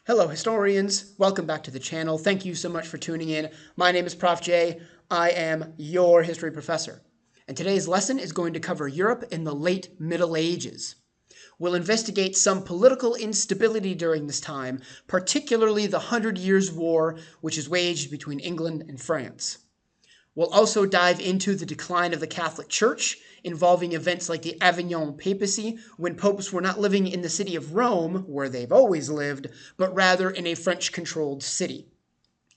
Hello historians, welcome back to the channel. Thank you so much for tuning in. My name is Prof. J. I am your history professor. And today's lesson is going to cover Europe in the late Middle Ages. We'll investigate some political instability during this time, particularly the 100 Years' War, which is waged between England and France. We'll also dive into the decline of the Catholic Church, involving events like the Avignon Papacy, when popes were not living in the city of Rome, where they've always lived, but rather in a French-controlled city.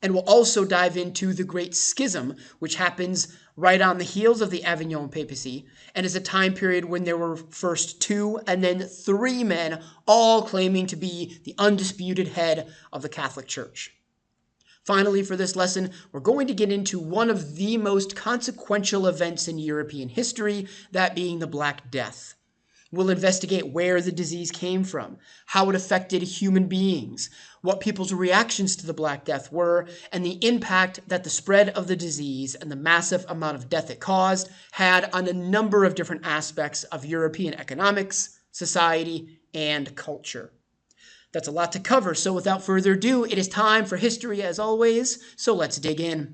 And we'll also dive into the Great Schism, which happens right on the heels of the Avignon Papacy, and is a time period when there were first 2 and then 3 men, all claiming to be the undisputed head of the Catholic Church. Finally, for this lesson, we're going to get into one of the most consequential events in European history, that being the Black Death. We'll investigate where the disease came from, how it affected human beings, what people's reactions to the Black Death were, and the impact that the spread of the disease and the massive amount of death it caused had on a number of different aspects of European economics, society, and culture. That's a lot to cover, so without further ado, it is time for history as always, so let's dig in.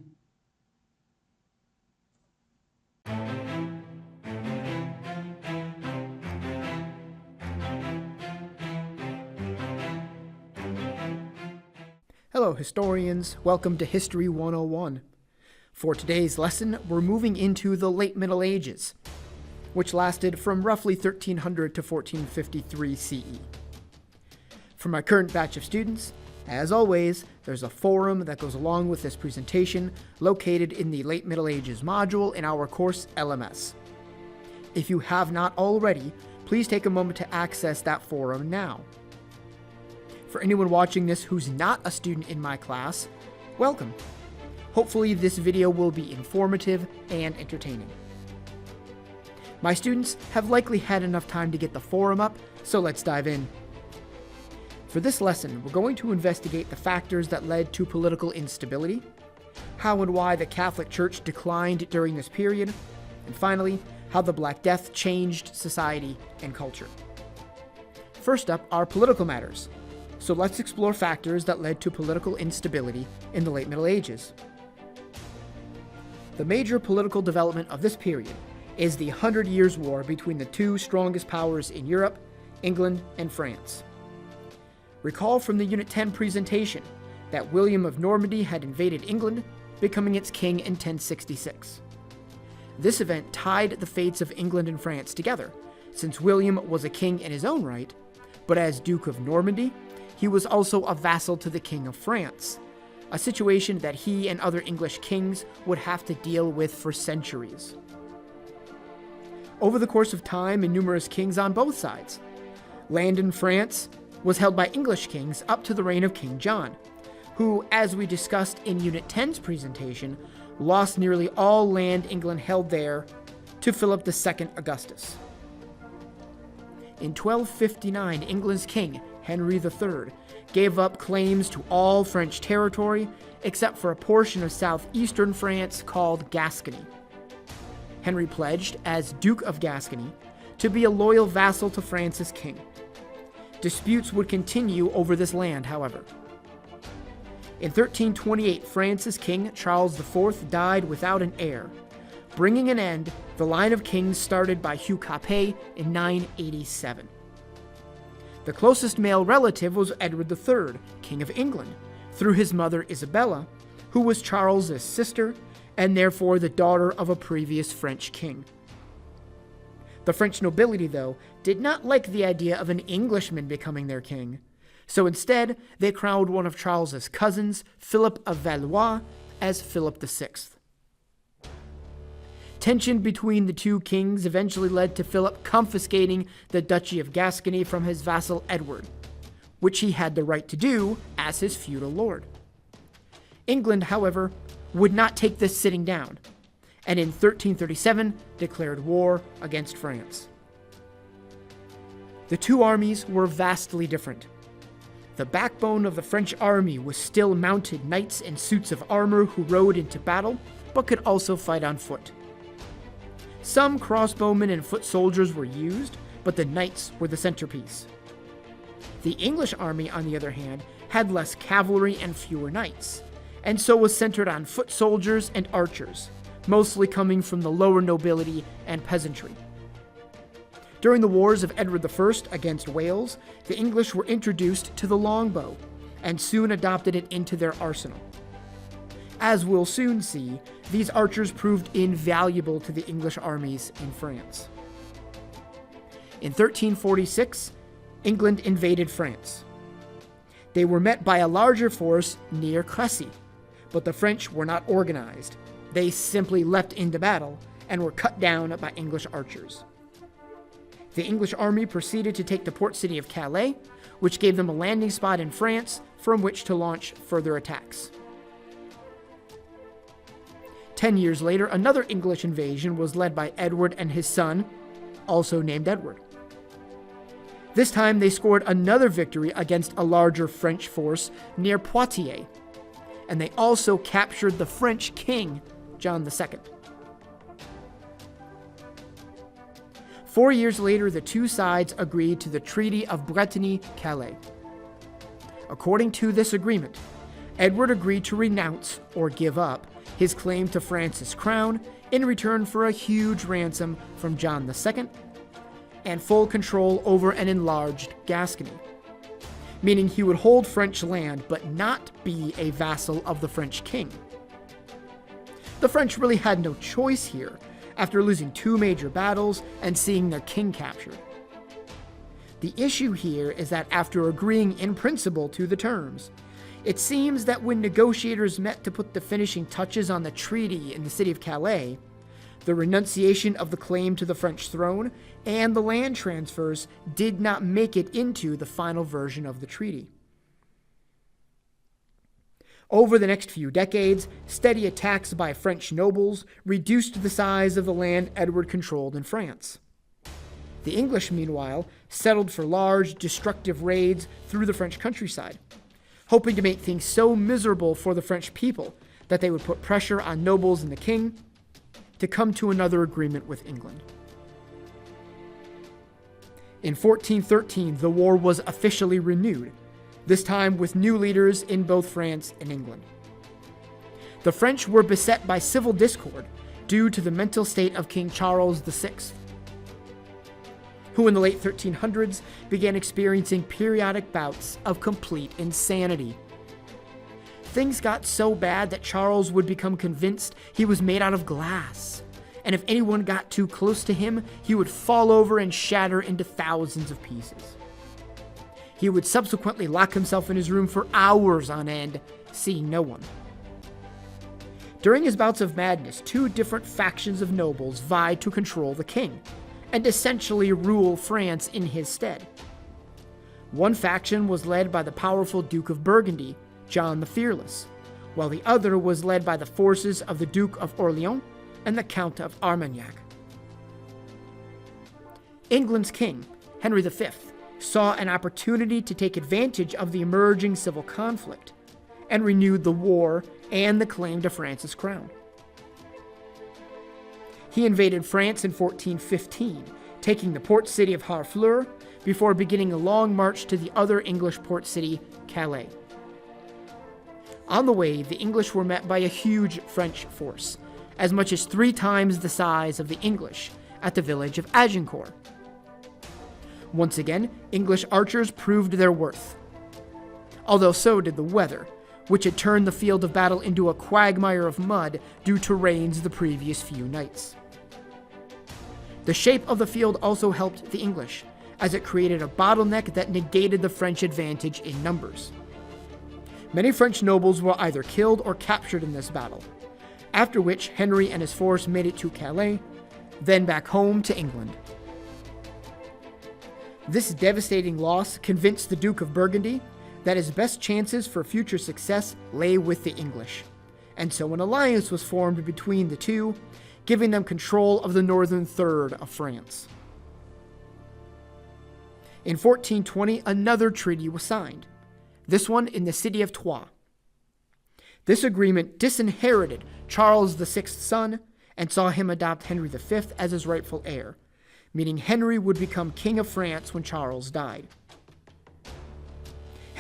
Hello historians, welcome to History 101. For today's lesson, we're moving into the late Middle Ages, which lasted from roughly 1300 to 1453 CE. For my current batch of students, as always, there's a forum that goes along with this presentation located in the Late Middle Ages module in our course LMS. If you have not already, please take a moment to access that forum now. For anyone watching this who's not a student in my class, welcome. Hopefully this video will be informative and entertaining. My students have likely had enough time to get the forum up, so let's dive in. For this lesson, we're going to investigate the factors that led to political instability, how and why the Catholic Church declined during this period, and finally, how the Black Death changed society and culture. First up are political matters. So let's explore factors that led to political instability in the late Middle Ages. The major political development of this period is the 100 Years' War between the 2 strongest powers in Europe, England and France. Recall from the Unit 10 presentation that William of Normandy had invaded England, becoming its king in 1066. This event tied the fates of England and France together, since William was a king in his own right, but as Duke of Normandy, he was also a vassal to the King of France, a situation that he and other English kings would have to deal with for centuries. Over the course of time and numerous kings on both sides, land in France was held by English kings up to the reign of King John, who, as we discussed in Unit 10's presentation, lost nearly all land England held there to Philip II Augustus. In 1259, England's king, Henry III, gave up claims to all French territory except for a portion of southeastern France called Gascony. Henry pledged, as Duke of Gascony, to be a loyal vassal to France's king. Disputes would continue over this land, however. In 1328, France's king, Charles IV, died without an heir, bringing an end to the line of kings started by Hugh Capet in 987. The closest male relative was Edward III, King of England, through his mother Isabella, who was Charles's sister and therefore the daughter of a previous French king. The French nobility, though, did not like the idea of an Englishman becoming their king, so instead they crowned one of Charles's cousins, Philip of Valois, as Philip VI. Tension between the 2 kings eventually led to Philip confiscating the Duchy of Gascony from his vassal Edward, which he had the right to do as his feudal lord. England, however, would not take this sitting down, and in 1337 declared war against France. The 2 armies were vastly different. The backbone of the French army was still mounted knights in suits of armor who rode into battle, but could also fight on foot. Some crossbowmen and foot soldiers were used, but the knights were the centerpiece. The English army, on the other hand, had less cavalry and fewer knights, and so was centered on foot soldiers and archers, mostly coming from the lower nobility and peasantry. During the wars of Edward I against Wales, the English were introduced to the longbow, and soon adopted it into their arsenal. As we'll soon see, these archers proved invaluable to the English armies in France. In 1346, England invaded France. They were met by a larger force near Crécy, but the French were not organized. They simply leapt into battle and were cut down by English archers. The English army proceeded to take the port city of Calais, which gave them a landing spot in France from which to launch further attacks. 10 years later, another English invasion was led by Edward and his son, also named Edward. This time they scored another victory against a larger French force near Poitiers, and they also captured the French king, John II. 4 years later, the two sides agreed to the Treaty of Bretigny-Calais. According to this agreement, Edward agreed to renounce or give up his claim to France's crown in return for a huge ransom from John II and full control over an enlarged Gascony, meaning he would hold French land but not be a vassal of the French king. The French really had no choice here after losing 2 major battles and seeing their king captured. The issue here is that after agreeing in principle to the terms, it seems that when negotiators met to put the finishing touches on the treaty in the city of Calais, the renunciation of the claim to the French throne and the land transfers did not make it into the final version of the treaty. Over the next few decades, steady attacks by French nobles reduced the size of the land Edward controlled in France. The English, meanwhile, settled for large, destructive raids through the French countryside, hoping to make things so miserable for the French people that they would put pressure on nobles and the king to come to another agreement with England. In 1413, the war was officially renewed, this time with new leaders in both France and England. The French were beset by civil discord due to the mental state of King Charles VI, who in the late 1300s began experiencing periodic bouts of complete insanity. Things got so bad that Charles would become convinced he was made out of glass, and if anyone got too close to him, he would fall over and shatter into thousands of pieces. He would subsequently lock himself in his room for hours on end, seeing no one. During his bouts of madness, 2 different factions of nobles vied to control the king, and essentially rule France in his stead. One faction was led by the powerful Duke of Burgundy, John the Fearless, while the other was led by the forces of the Duke of Orleans and the Count of Armagnac. England's king, Henry V, saw an opportunity to take advantage of the emerging civil conflict and renewed the war and the claim to France's crown. He invaded France in 1415, taking the port city of Harfleur before beginning a long march to the other English port city, Calais. On the way, the English were met by a huge French force, as much as 3 times the size of the English, at the village of Agincourt. Once again, English archers proved their worth, although so did the weather, which had turned the field of battle into a quagmire of mud due to rains the previous few nights. The shape of the field also helped the English, as it created a bottleneck that negated the French advantage in numbers. Many French nobles were either killed or captured in this battle, after which Henry and his force made it to Calais, then back home to England. This devastating loss convinced the Duke of Burgundy that his best chances for future success lay with the English, and so an alliance was formed between the two, giving them control of the northern third of France. In 1420, another treaty was signed, this one in the city of Troyes. This agreement disinherited Charles VI's son and saw him adopt Henry V as his rightful heir, meaning Henry would become King of France when Charles died.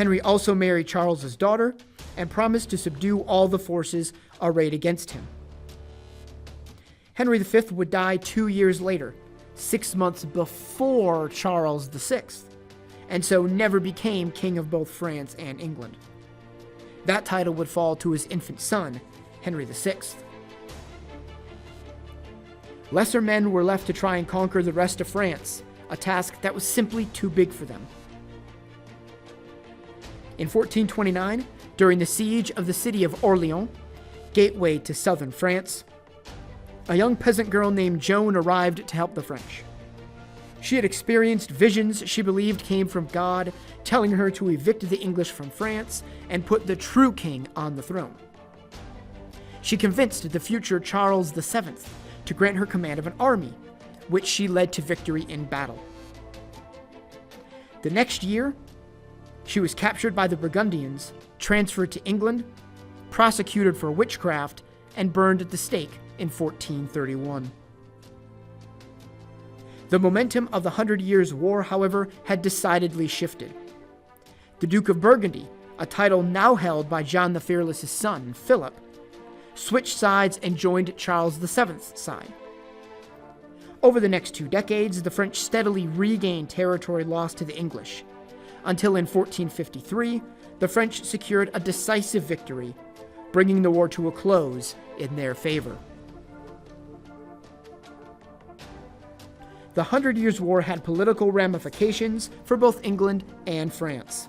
Henry also married Charles's daughter and promised to subdue all the forces arrayed against him. Henry V would die 2 years later, 6 months before Charles VI, and so never became king of both France and England. That title would fall to his infant son, Henry VI. Lesser men were left to try and conquer the rest of France, a task that was simply too big for them. In 1429, during the siege of the city of Orleans, gateway to southern France, a young peasant girl named Joan arrived to help the French. She had experienced visions she believed came from God, telling her to evict the English from France and put the true king on the throne. She convinced the future Charles VII to grant her command of an army, which she led to victory in battle. The next year, she was captured by the Burgundians, transferred to England, prosecuted for witchcraft, and burned at the stake in 1431. The momentum of the 100 Years' War, however, had decidedly shifted. The Duke of Burgundy, a title now held by John the Fearless's son, Philip, switched sides and joined Charles VII's side. Over the next 2 decades, the French steadily regained territory lost to the English, until in 1453, the French secured a decisive victory, bringing the war to a close in their favor. The 100 Years' War had political ramifications for both England and France.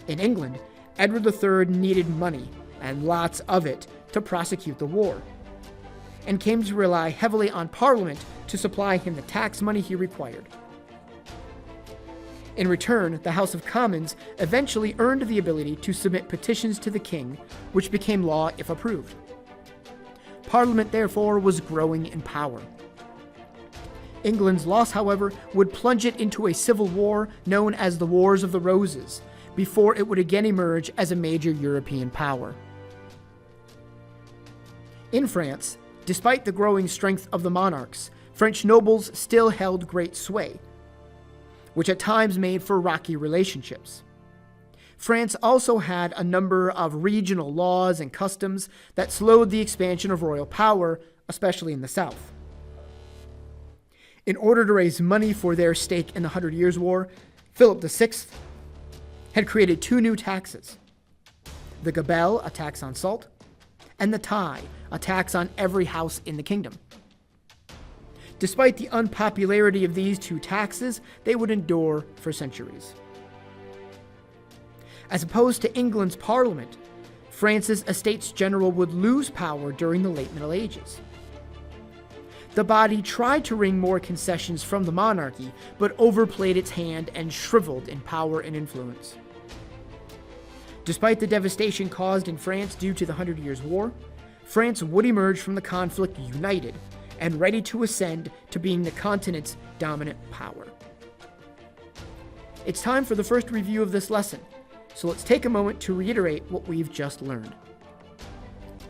In England, Edward III needed money, and lots of it, to prosecute the war, and came to rely heavily on Parliament to supply him the tax money he required. In return, the House of Commons eventually earned the ability to submit petitions to the king, which became law if approved. Parliament, therefore, was growing in power. England's loss, however, would plunge it into a civil war known as the Wars of the Roses, before it would again emerge as a major European power. In France, despite the growing strength of the monarchs, French nobles still held great sway, which at times made for rocky relationships. France also had a number of regional laws and customs that slowed the expansion of royal power, especially in the south. In order to raise money for their stake in the 100 Years' War, Philip VI had created 2 new taxes: the gabelle, a tax on salt, and the taille, a tax on every house in the kingdom. Despite the unpopularity of these 2 taxes, they would endure for centuries. As opposed to England's Parliament, France's Estates General would lose power during the late Middle Ages. The body tried to wring more concessions from the monarchy, but overplayed its hand and shriveled in power and influence. Despite the devastation caused in France due to the 100 Years' War, France would emerge from the conflict united and ready to ascend to being the continent's dominant power. It's time for the first review of this lesson, so let's take a moment to reiterate what we've just learned.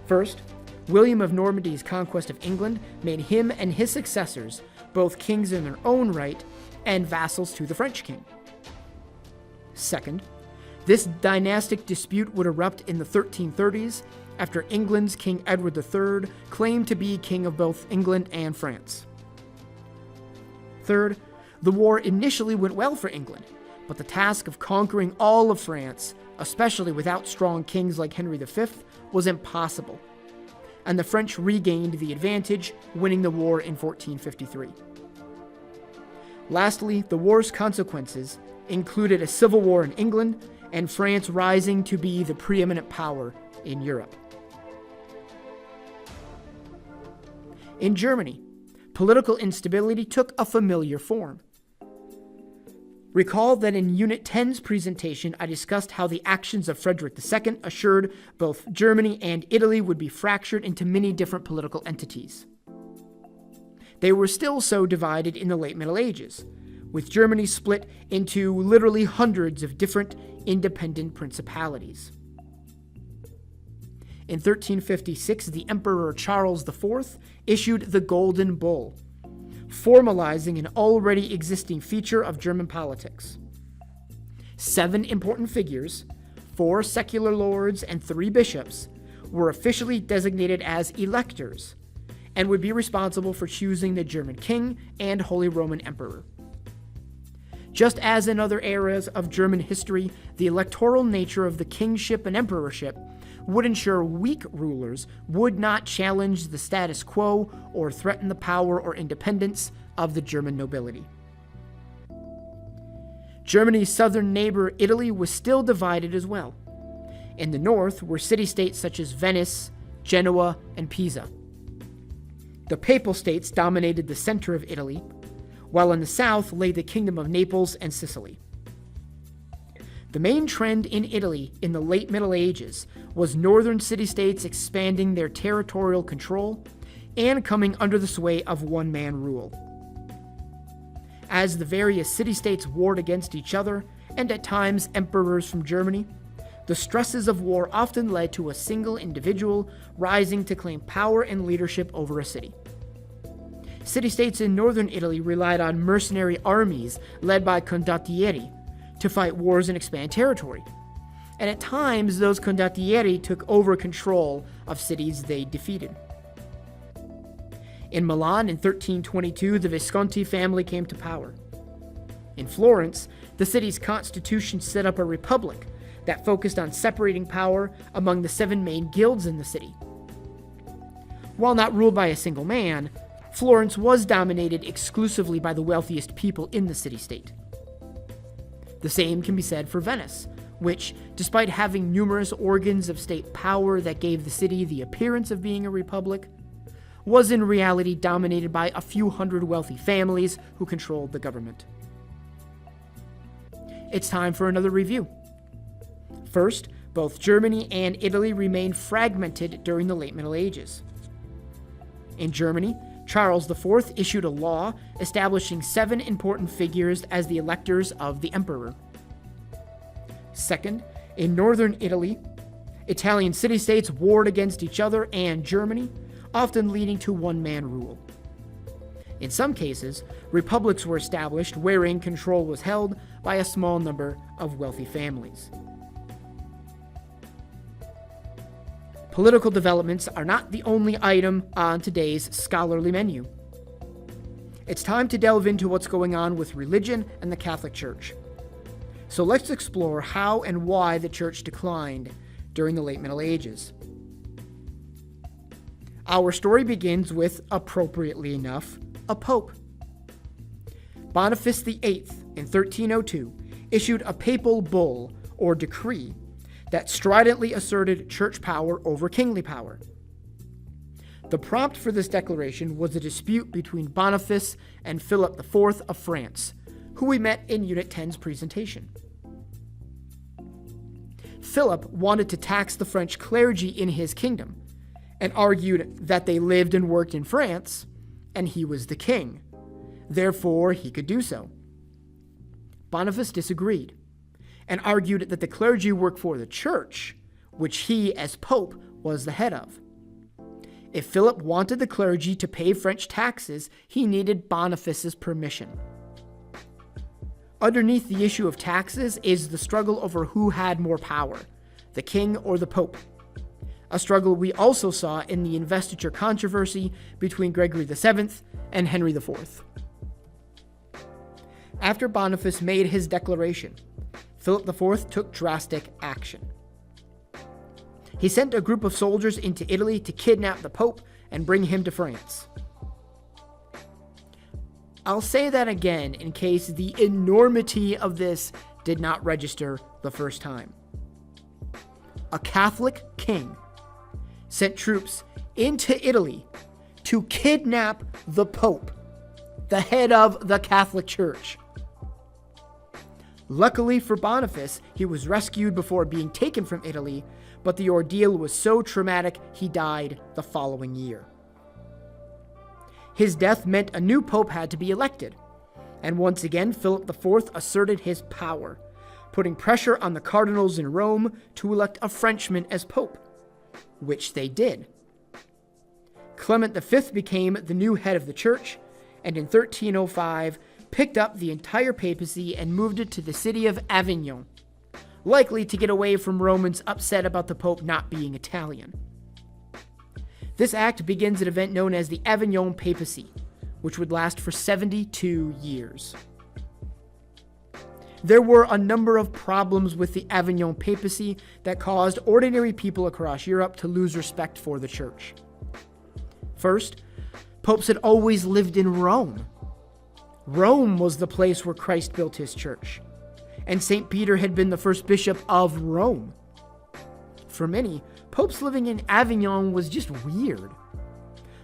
First, William of Normandy's conquest of England made him and his successors both kings in their own right and vassals to the French king. Second, this dynastic dispute would erupt in the 1330s after England's King Edward III claimed to be king of both England and France. Third, the war initially went well for England, but the task of conquering all of France, especially without strong kings like Henry V, was impossible, and the French regained the advantage, winning the war in 1453. Lastly, the war's consequences included a civil war in England and France rising to be the preeminent power in Europe. In Germany, political instability took a familiar form. Recall that in Unit 10's presentation, I discussed how the actions of Frederick II assured both Germany and Italy would be fractured into many different political entities. They were still so divided in the late Middle Ages, with Germany split into literally hundreds of different independent principalities. In 1356, the Emperor Charles IV issued the Golden Bull, formalizing an already existing feature of German politics. 7 important figures, 4 secular lords, and 3 bishops were officially designated as electors and would be responsible for choosing the German king and Holy Roman Emperor. Just as in other eras of German history, the electoral nature of the kingship and emperorship would ensure weak rulers would not challenge the status quo or threaten the power or independence of the German nobility. Germany's southern neighbor, Italy, was still divided as well. In the north were city-states such as Venice, Genoa, and Pisa. The Papal States dominated the center of Italy, while in the south lay the Kingdom of Naples and Sicily. The main trend in Italy in the late Middle Ages was northern city-states expanding their territorial control and coming under the sway of one-man rule. As the various city-states warred against each other, and at times emperors from Germany, the stresses of war often led to a single individual rising to claim power and leadership over a city. City-states in northern Italy relied on mercenary armies led by condottieri to fight wars and expand territory. And at times, those condottieri took over control of cities they defeated. In Milan in 1322, the Visconti family came to power. In Florence, the city's constitution set up a republic that focused on separating power among the 7 main guilds in the city. While not ruled by a single man, Florence was dominated exclusively by the wealthiest people in the city-state. The same can be said for Venice, which, despite having numerous organs of state power that gave the city the appearance of being a republic, was in reality dominated by a few hundred wealthy families who controlled the government. It's time for another review. First, both Germany and Italy remained fragmented during the late Middle Ages. In Germany, Charles IV issued a law establishing 7 important figures as the electors of the emperor. Second, in northern Italy, Italian city-states warred against each other and Germany, often leading to one-man rule. In some cases, republics were established wherein control was held by a small number of wealthy families. Political developments are not the only item on today's scholarly menu. It's time to delve into what's going on with religion and the Catholic Church. So let's explore how and why the Church declined during the late Middle Ages. Our story begins with, appropriately enough, a pope. Boniface VIII, in 1302, issued a papal bull, or decree, that stridently asserted church power over kingly power. The prompt for this declaration was a dispute between Boniface and Philip IV of France, who we met in Unit 10's presentation. Philip wanted to tax the French clergy in his kingdom, and argued that they lived and worked in France, and he was the king. Therefore, he could do so. Boniface disagreed, and argued that the clergy worked for the church, which he, as pope, was the head of. If Philip wanted the clergy to pay French taxes, he needed Boniface's permission. Underneath the issue of taxes is the struggle over who had more power, the king or the pope. A struggle we also saw in the investiture controversy between Gregory VII and Henry IV. After Boniface made his declaration, Philip IV took drastic action. He sent a group of soldiers into Italy to kidnap the Pope and bring him to France. I'll say that again in case the enormity of this did not register the first time. A Catholic king sent troops into Italy to kidnap the Pope, the head of the Catholic Church. Luckily for Boniface, he was rescued before being taken from Italy, but the ordeal was so traumatic he died the following year. His death meant a new pope had to be elected, and once again Philip IV asserted his power, putting pressure on the cardinals in Rome to elect a Frenchman as pope, which they did. Clement V became the new head of the church, and in 1305, picked up the entire papacy and moved it to the city of Avignon, likely to get away from Romans upset about the Pope not being Italian. This act begins an event known as the Avignon Papacy, which would last for 72 years. There were a number of problems with the Avignon Papacy that caused ordinary people across Europe to lose respect for the church. First, popes had always lived in Rome. Rome was the place where Christ built his church, and St. Peter had been the first bishop of Rome. For many, popes living in Avignon was just weird.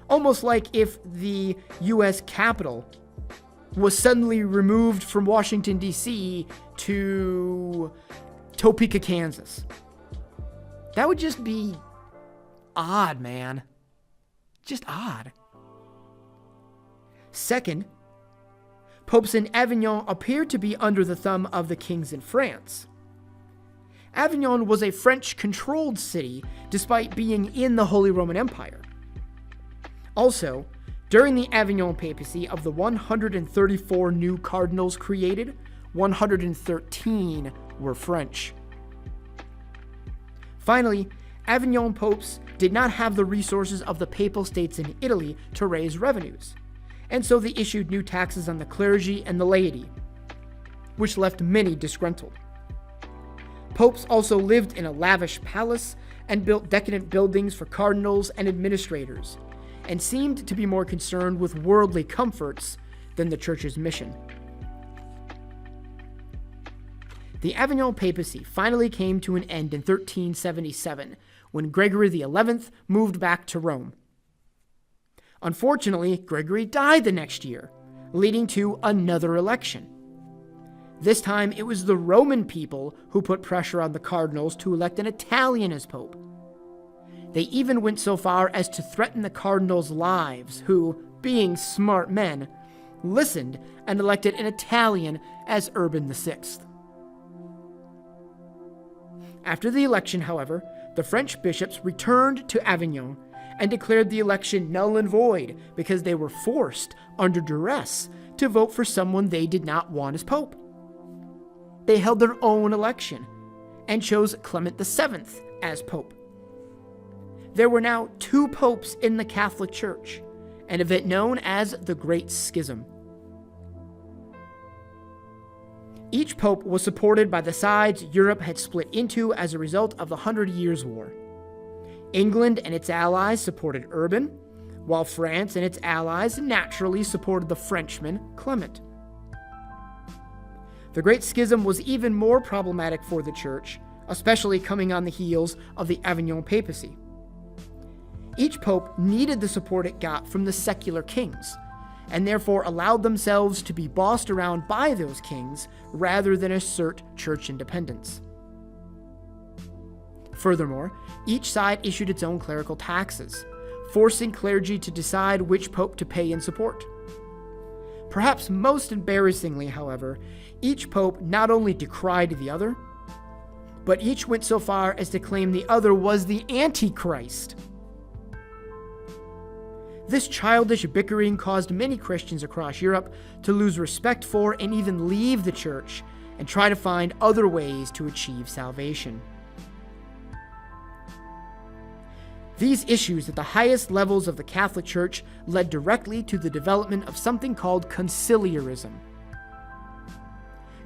Almost like if the U.S. Capitol was suddenly removed from Washington, D.C. to Topeka, Kansas. That would just be odd, man. Just odd. Second, popes in Avignon appeared to be under the thumb of the kings in France. Avignon was a French-controlled city despite being in the Holy Roman Empire. Also, during the Avignon Papacy, of the 134 new cardinals created, 113 were French. Finally, Avignon popes did not have the resources of the papal states in Italy to raise revenues, and so they issued new taxes on the clergy and the laity, which left many disgruntled. Popes also lived in a lavish palace and built decadent buildings for cardinals and administrators, and seemed to be more concerned with worldly comforts than the church's mission. The Avignon Papacy finally came to an end in 1377, when Gregory XI moved back to Rome. Unfortunately, Gregory died the next year, leading to another election. This time, it was the Roman people who put pressure on the cardinals to elect an Italian as pope. They even went so far as to threaten the cardinals' lives, who, being smart men, listened and elected an Italian as Urban VI. After the election, however, the French bishops returned to Avignon and declared the election null and void because they were forced, under duress, to vote for someone they did not want as pope. They held their own election and chose Clement VII as pope. There were now 2 popes in the Catholic Church, an event known as the Great Schism. Each pope was supported by the sides Europe had split into as a result of the 100 Years' War. England and its allies supported Urban, while France and its allies naturally supported the Frenchman Clement. The Great Schism was even more problematic for the Church, especially coming on the heels of the Avignon Papacy. Each pope needed the support it got from the secular kings, and therefore allowed themselves to be bossed around by those kings rather than assert church independence. Furthermore, each side issued its own clerical taxes, forcing clergy to decide which pope to pay and support. Perhaps most embarrassingly, however, each pope not only decried the other, but each went so far as to claim the other was the Antichrist. This childish bickering caused many Christians across Europe to lose respect for and even leave the church and try to find other ways to achieve salvation. These issues at the highest levels of the Catholic Church led directly to the development of something called conciliarism.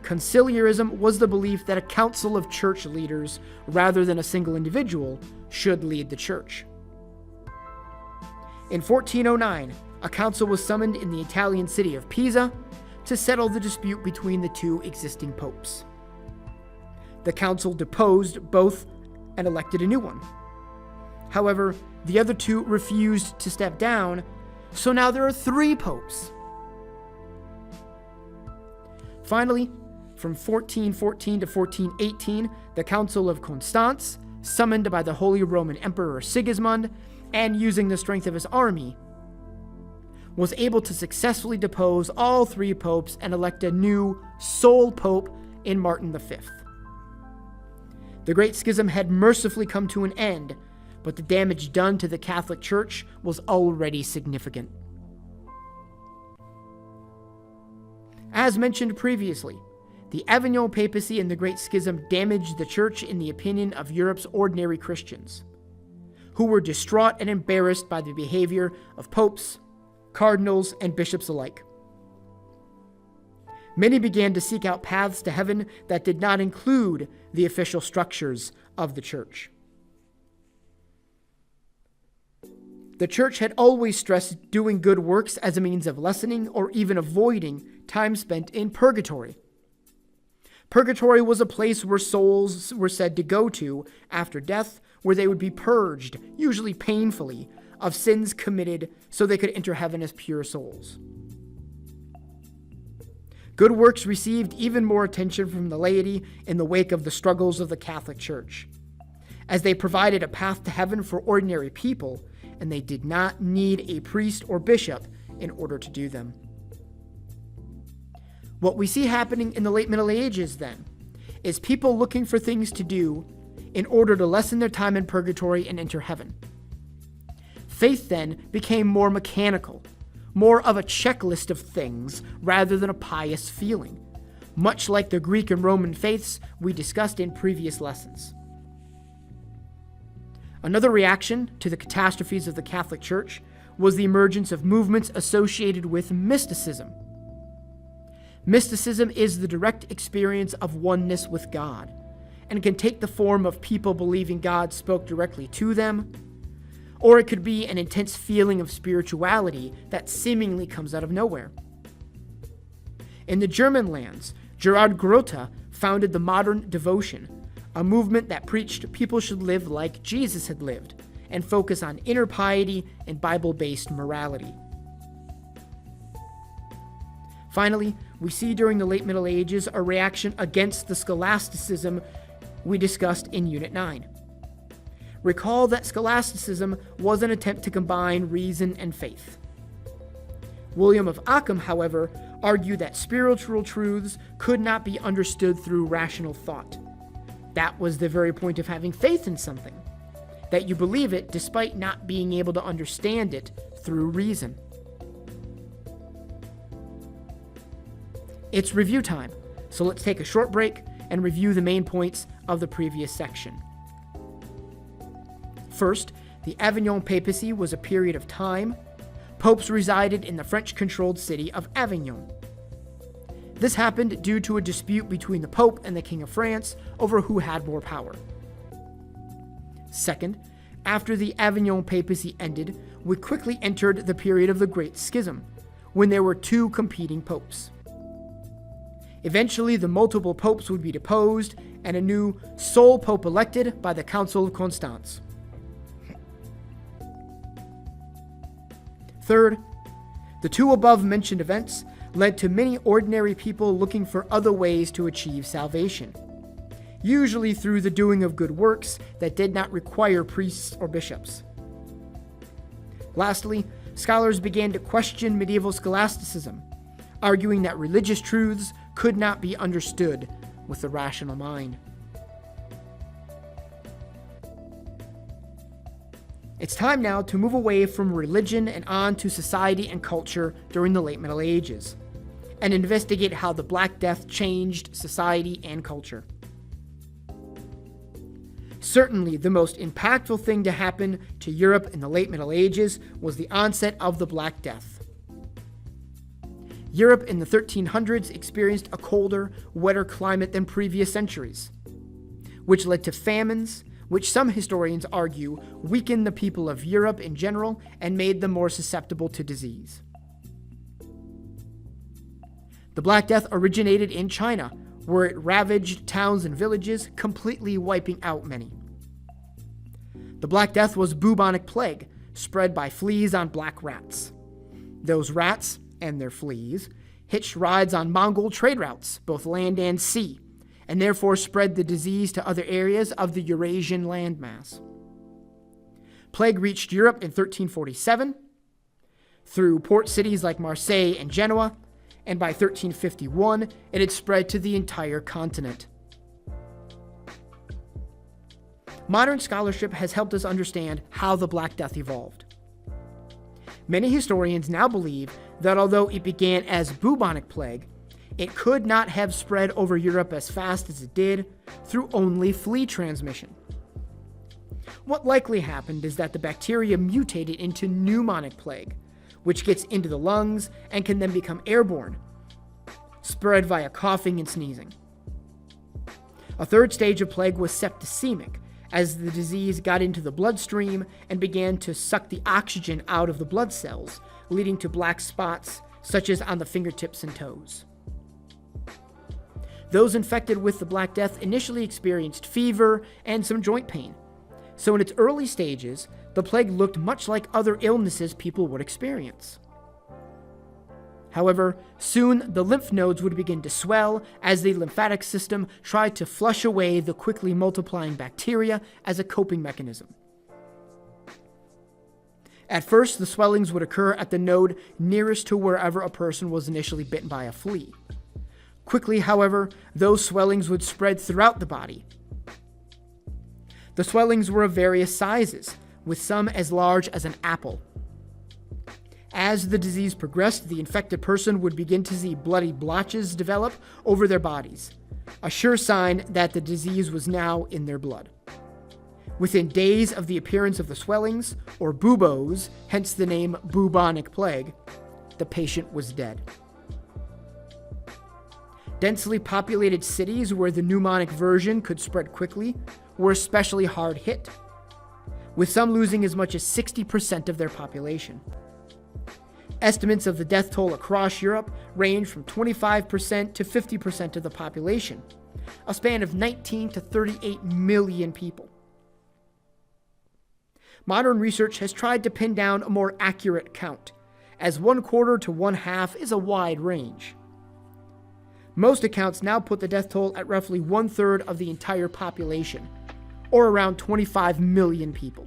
Conciliarism was the belief that a council of church leaders, rather than a single individual, should lead the church. In 1409, a council was summoned in the Italian city of Pisa to settle the dispute between the 2 existing popes. The council deposed both and elected a new one. However, the other 2 refused to step down, so now there are 3 popes. Finally, from 1414 to 1418, the Council of Constance, summoned by the Holy Roman Emperor Sigismund, and using the strength of his army, was able to successfully depose all 3 popes and elect a new sole pope in Martin V. The Great Schism had mercifully come to an end, but the damage done to the Catholic Church was already significant. As mentioned previously, the Avignon Papacy and the Great Schism damaged the church in the opinion of Europe's ordinary Christians, who were distraught and embarrassed by the behavior of popes, cardinals, and bishops alike. Many began to seek out paths to heaven that did not include the official structures of the church. The church had always stressed doing good works as a means of lessening or even avoiding time spent in purgatory. Purgatory was a place where souls were said to go to after death, where they would be purged, usually painfully, of sins committed so they could enter heaven as pure souls. Good works received even more attention from the laity in the wake of the struggles of the Catholic Church, as they provided a path to heaven for ordinary people, and they did not need a priest or bishop in order to do them. What we see happening in the late Middle Ages, then, is people looking for things to do in order to lessen their time in purgatory and enter heaven. Faith, then, became more mechanical, more of a checklist of things rather than a pious feeling, much like the Greek and Roman faiths we discussed in previous lessons. Another reaction to the catastrophes of the Catholic Church was the emergence of movements associated with mysticism. Mysticism is the direct experience of oneness with God, and can take the form of people believing God spoke directly to them, or it could be an intense feeling of spirituality that seemingly comes out of nowhere. In the German lands, Gerhard Grote founded the modern devotion, a movement that preached people should live like Jesus had lived, and focus on inner piety and Bible-based morality. Finally, we see during the late Middle Ages a reaction against the scholasticism we discussed in Unit 9. Recall that scholasticism was an attempt to combine reason and faith. William of Ockham, however, argued that spiritual truths could not be understood through rational thought. That was the very point of having faith in something, that you believe it despite not being able to understand it through reason. It's review time, so let's take a short break and review the main points of the previous section. First, the Avignon Papacy was a period of time. Popes resided in the French-controlled city of Avignon. This happened due to a dispute between the Pope and the King of France over who had more power. Second, after the Avignon Papacy ended, we quickly entered the period of the Great Schism, when there were two competing popes. Eventually, the multiple popes would be deposed and a new sole pope elected by the Council of Constance. Third, the two above-mentioned events led to many ordinary people looking for other ways to achieve salvation, usually through the doing of good works that did not require priests or bishops. Lastly, scholars began to question medieval scholasticism, arguing that religious truths could not be understood with the rational mind. It's time now to move away from religion and on to society and culture during the late Middle Ages, and investigate how the Black Death changed society and culture. Certainly, the most impactful thing to happen to Europe in the late Middle Ages was the onset of the Black Death. Europe in the 1300s experienced a colder, wetter climate than previous centuries, which led to famines, which some historians argue weakened the people of Europe in general and made them more susceptible to disease. The Black Death originated in China, where it ravaged towns and villages, completely wiping out many. The Black Death was bubonic plague, spread by fleas on black rats. Those rats, and their fleas, hitched rides on Mongol trade routes, both land and sea, and therefore spread the disease to other areas of the Eurasian landmass. Plague reached Europe in 1347, through port cities like Marseille and Genoa, and by 1351, it had spread to the entire continent. Modern scholarship has helped us understand how the Black Death evolved. Many historians now believe that although it began as bubonic plague, it could not have spread over Europe as fast as it did through only flea transmission. What likely happened is that the bacteria mutated into pneumonic plague, which gets into the lungs and can then become airborne, spread via coughing and sneezing. A third stage of plague was septicemic, as the disease got into the bloodstream and began to suck the oxygen out of the blood cells, leading to black spots such as on the fingertips and toes. Those infected with the Black Death initially experienced fever and some joint pain. So in its early stages, the plague looked much like other illnesses people would experience. However, soon the lymph nodes would begin to swell as the lymphatic system tried to flush away the quickly multiplying bacteria as a coping mechanism. At first, the swellings would occur at the node nearest to wherever a person was initially bitten by a flea. Quickly, however, those swellings would spread throughout the body. The swellings were of various sizes, with some as large as an apple. As the disease progressed, the infected person would begin to see bloody blotches develop over their bodies, a sure sign that the disease was now in their blood. Within days of the appearance of the swellings, or buboes, hence the name bubonic plague, the patient was dead. Densely populated cities where the pneumonic version could spread quickly were especially hard hit, with some losing as much as 60% of their population. Estimates of the death toll across Europe range from 25% to 50% of the population, a span of 19 to 38 million people. Modern research has tried to pin down a more accurate count, as 1/4 to 1/2 is a wide range. Most accounts now put the death toll at roughly 1/3 of the entire population, or around 25 million people.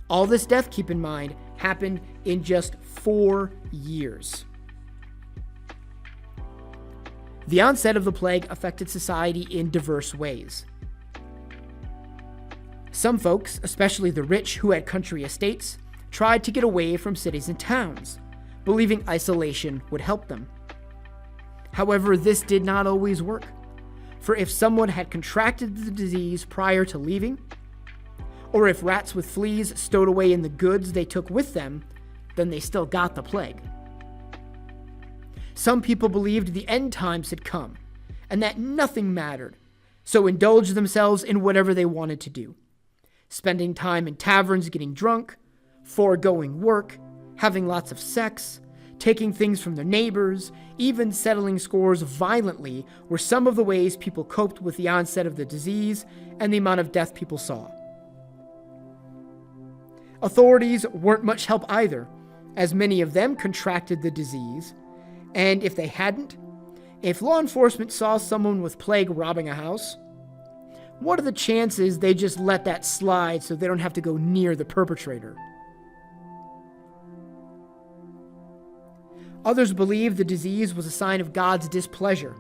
All this death, keep in mind, happened in just 4 years. The onset of the plague affected society in diverse ways. Some folks, especially the rich who had country estates, tried to get away from cities and towns, believing isolation would help them. However, this did not always work, for if someone had contracted the disease prior to leaving, or if rats with fleas stowed away in the goods they took with them, then they still got the plague. Some people believed the end times had come, and that nothing mattered, so indulged themselves in whatever they wanted to do, spending time in taverns getting drunk, foregoing work, having lots of sex, taking things from their neighbors, even settling scores violently were some of the ways people coped with the onset of the disease and the amount of death people saw. Authorities weren't much help either, as many of them contracted the disease, and if they hadn't, if law enforcement saw someone with plague robbing a house, what are the chances they just let that slide so they don't have to go near the perpetrator? Others believed the disease was a sign of God's displeasure,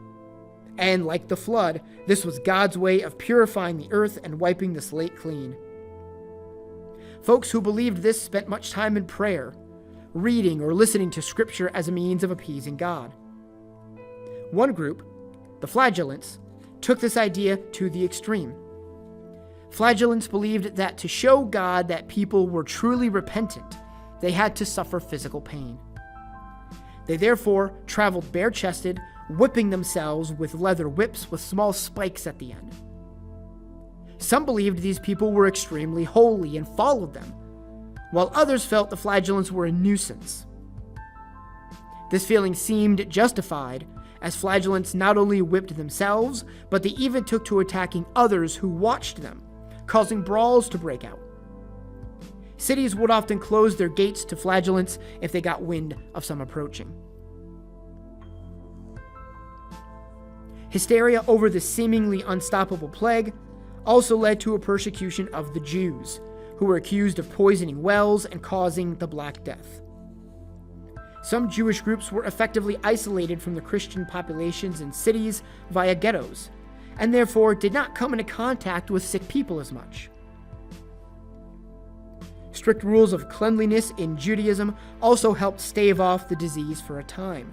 and like the flood, this was God's way of purifying the earth and wiping the slate clean. Folks who believed this spent much time in prayer, reading or listening to scripture as a means of appeasing God. One group, the flagellants, took this idea to the extreme. Flagellants believed that to show God that people were truly repentant, they had to suffer physical pain. They therefore traveled bare-chested, whipping themselves with leather whips with small spikes at the end. Some believed these people were extremely holy and followed them, while others felt the flagellants were a nuisance. This feeling seemed justified, as flagellants not only whipped themselves, but they even took to attacking others who watched them, causing brawls to break out. Cities would often close their gates to flagellants if they got wind of some approaching. Hysteria over the seemingly unstoppable plague also led to a persecution of the Jews, who were accused of poisoning wells and causing the Black Death. Some Jewish groups were effectively isolated from the Christian populations in cities via ghettos, and therefore did not come into contact with sick people as much. Strict rules of cleanliness in Judaism also helped stave off the disease for a time,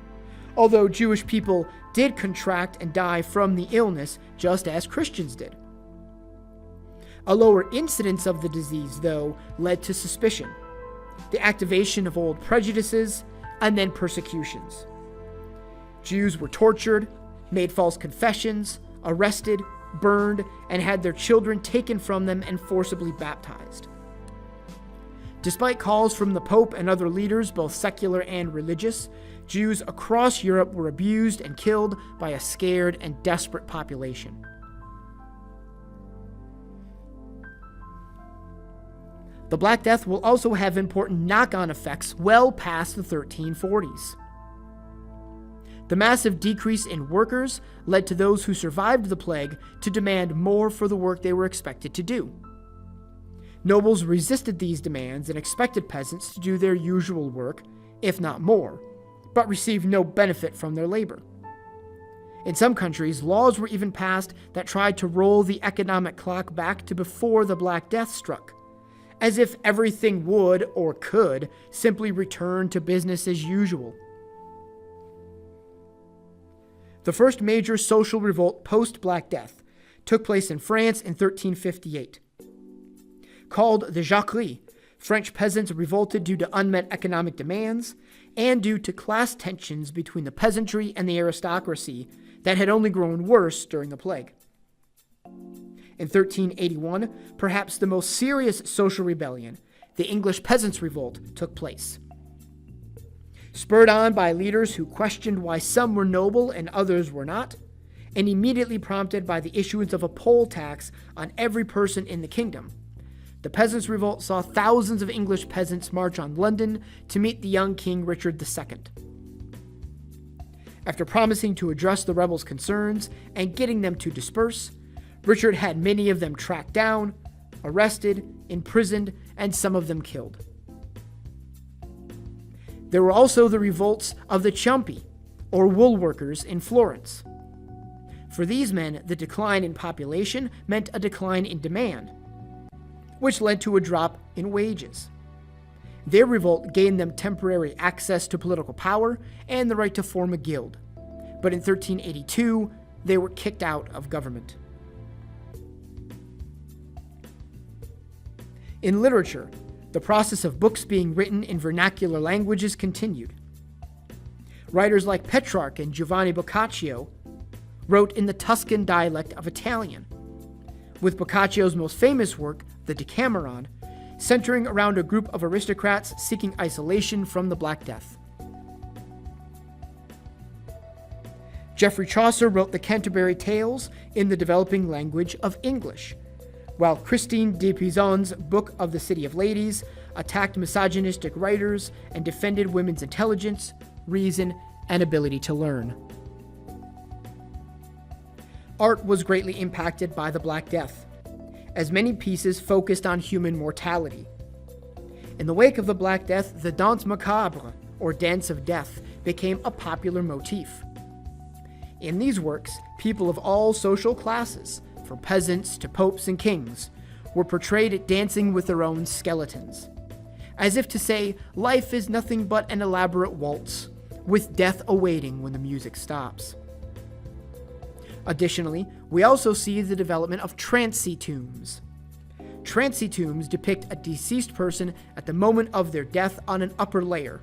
although Jewish people did contract and die from the illness just as Christians did. A lower incidence of the disease, though, led to suspicion, the activation of old prejudices, and then persecutions. Jews were tortured, made false confessions, arrested, burned, and had their children taken from them and forcibly baptized. Despite calls from the Pope and other leaders, both secular and religious, Jews across Europe were abused and killed by a scared and desperate population. The Black Death will also have important knock-on effects well past the 1340s. The massive decrease in workers led to those who survived the plague to demand more for the work they were expected to do. Nobles resisted these demands and expected peasants to do their usual work, if not more, but received no benefit from their labor. In some countries, laws were even passed that tried to roll the economic clock back to before the Black Death struck, as if everything would or could simply return to business as usual. The first major social revolt post-Black Death took place in France in 1358. Called the Jacquerie, French peasants revolted due to unmet economic demands and due to class tensions between the peasantry and the aristocracy that had only grown worse during the plague. In 1381, perhaps the most serious social rebellion, the English Peasants' Revolt, took place. Spurred on by leaders who questioned why some were noble and others were not, and immediately prompted by the issuance of a poll tax on every person in the kingdom, the Peasants' Revolt saw thousands of English peasants march on London to meet the young King Richard II. After promising to address the rebels' concerns and getting them to disperse, Richard had many of them tracked down, arrested, imprisoned, and some of them killed. There were also the revolts of the Ciompi, or wool workers in Florence. For these men, the decline in population meant a decline in demand, which led to a drop in wages. Their revolt gained them temporary access to political power and the right to form a guild, but in 1382, they were kicked out of government. In literature, the process of books being written in vernacular languages continued. Writers like Petrarch and Giovanni Boccaccio wrote in the Tuscan dialect of Italian, with Boccaccio's most famous work, the Decameron, centering around a group of aristocrats seeking isolation from the Black Death. Geoffrey Chaucer wrote the Canterbury Tales in the developing language of English, while Christine de Pizan's Book of the City of Ladies attacked misogynistic writers and defended women's intelligence, reason, and ability to learn. Art was greatly impacted by the Black Death, as many pieces focused on human mortality. In the wake of the Black Death, the Danse Macabre, or Dance of Death, became a popular motif. In these works, people of all social classes, from peasants to popes and kings, were portrayed dancing with their own skeletons, as if to say, life is nothing but an elaborate waltz, with death awaiting when the music stops. Additionally, we also see the development of trancy tombs. Trancy tombs depict a deceased person at the moment of their death on an upper layer,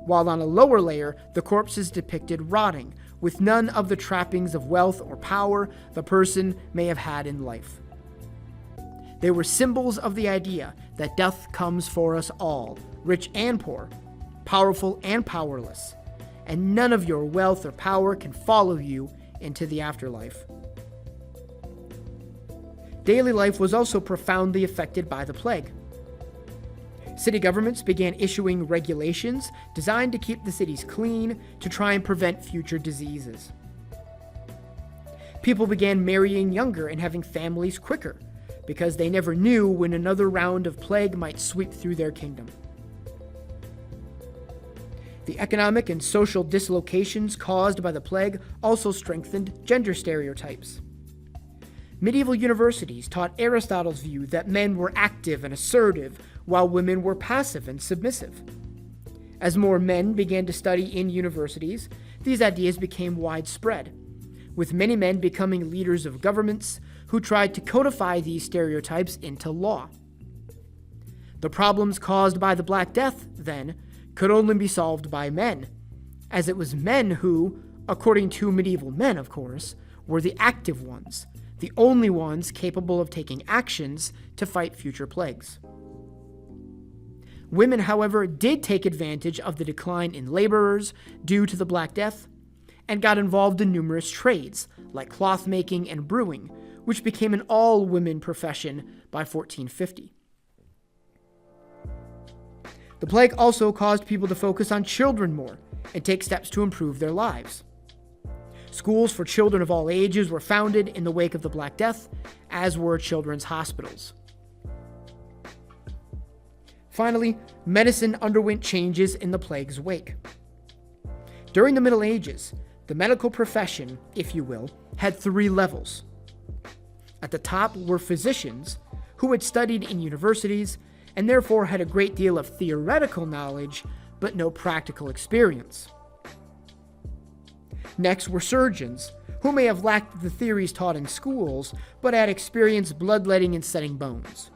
while on a lower layer, the corpse is depicted rotting, with none of the trappings of wealth or power the person may have had in life. They were symbols of the idea that death comes for us all, rich and poor, powerful and powerless, and none of your wealth or power can follow you into the afterlife. Daily life was also profoundly affected by the plague. City governments began issuing regulations designed to keep the cities clean to try and prevent future diseases. People began marrying younger and having families quicker because they never knew when another round of plague might sweep through their kingdom. The economic and social dislocations caused by the plague also strengthened gender stereotypes. Medieval universities taught Aristotle's view that men were active and assertive, while women were passive and submissive. As more men began to study in universities, these ideas became widespread, with many men becoming leaders of governments who tried to codify these stereotypes into law. The problems caused by the Black Death, then, could only be solved by men, as it was men who, according to medieval men, of course, were the active ones, the only ones capable of taking actions to fight future plagues. Women, however, did take advantage of the decline in laborers due to the Black Death and got involved in numerous trades, like cloth making and brewing, which became an all-women profession by 1450. The plague also caused people to focus on children more and take steps to improve their lives. Schools for children of all ages were founded in the wake of the Black Death, as were children's hospitals. Finally, medicine underwent changes in the plague's wake. During the Middle Ages, the medical profession, if you will, had 3 levels. At the top were physicians, who had studied in universities and therefore had a great deal of theoretical knowledge, but no practical experience. Next were surgeons, who may have lacked the theories taught in schools, but had experienced bloodletting and setting bones.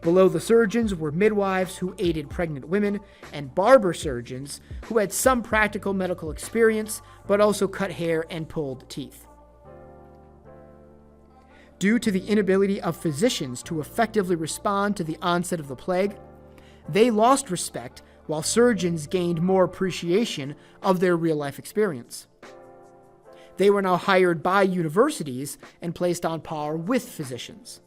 Below the surgeons were midwives who aided pregnant women, and barber surgeons who had some practical medical experience, but also cut hair and pulled teeth. Due to the inability of physicians to effectively respond to the onset of the plague, they lost respect while surgeons gained more appreciation of their real-life experience. They were now hired by universities and placed on par with physicians.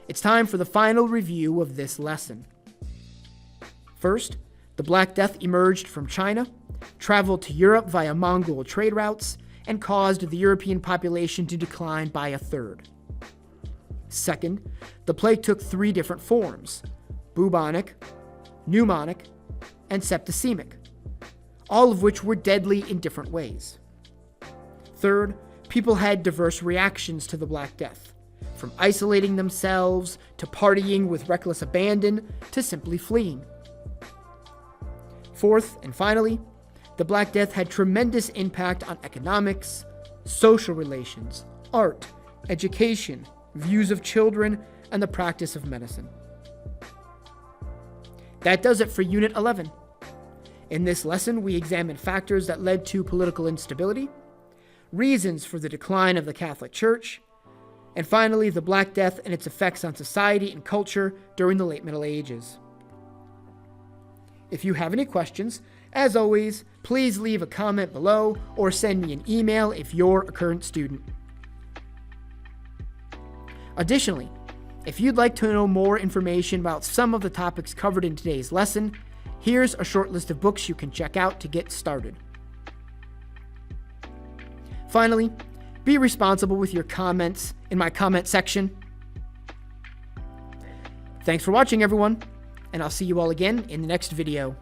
It's time for the final review of this lesson. First, the Black Death emerged from China, traveled to Europe via Mongol trade routes, and caused the European population to decline by 1/3. Second, the plague took 3 different forms: bubonic, pneumonic, and septicemic, all of which were deadly in different ways. Third, people had diverse reactions to the Black Death, from isolating themselves to partying with reckless abandon to simply fleeing. Fourth, and finally, the Black Death had tremendous impact on economics, social relations, art, education, views of children, and the practice of medicine. That does it for Unit 11. In this lesson, we examined factors that led to political instability, reasons for the decline of the Catholic Church, and finally, the Black Death and its effects on society and culture during the late Middle Ages. If you have any questions, as always, please leave a comment below or send me an email if you're a current student. Additionally, if you'd like to know more information about some of the topics covered in today's lesson, here's a short list of books you can check out to get started. Finally, be responsible with your comments in my comment section. Thanks for watching, everyone, and I'll see you all again in the next video.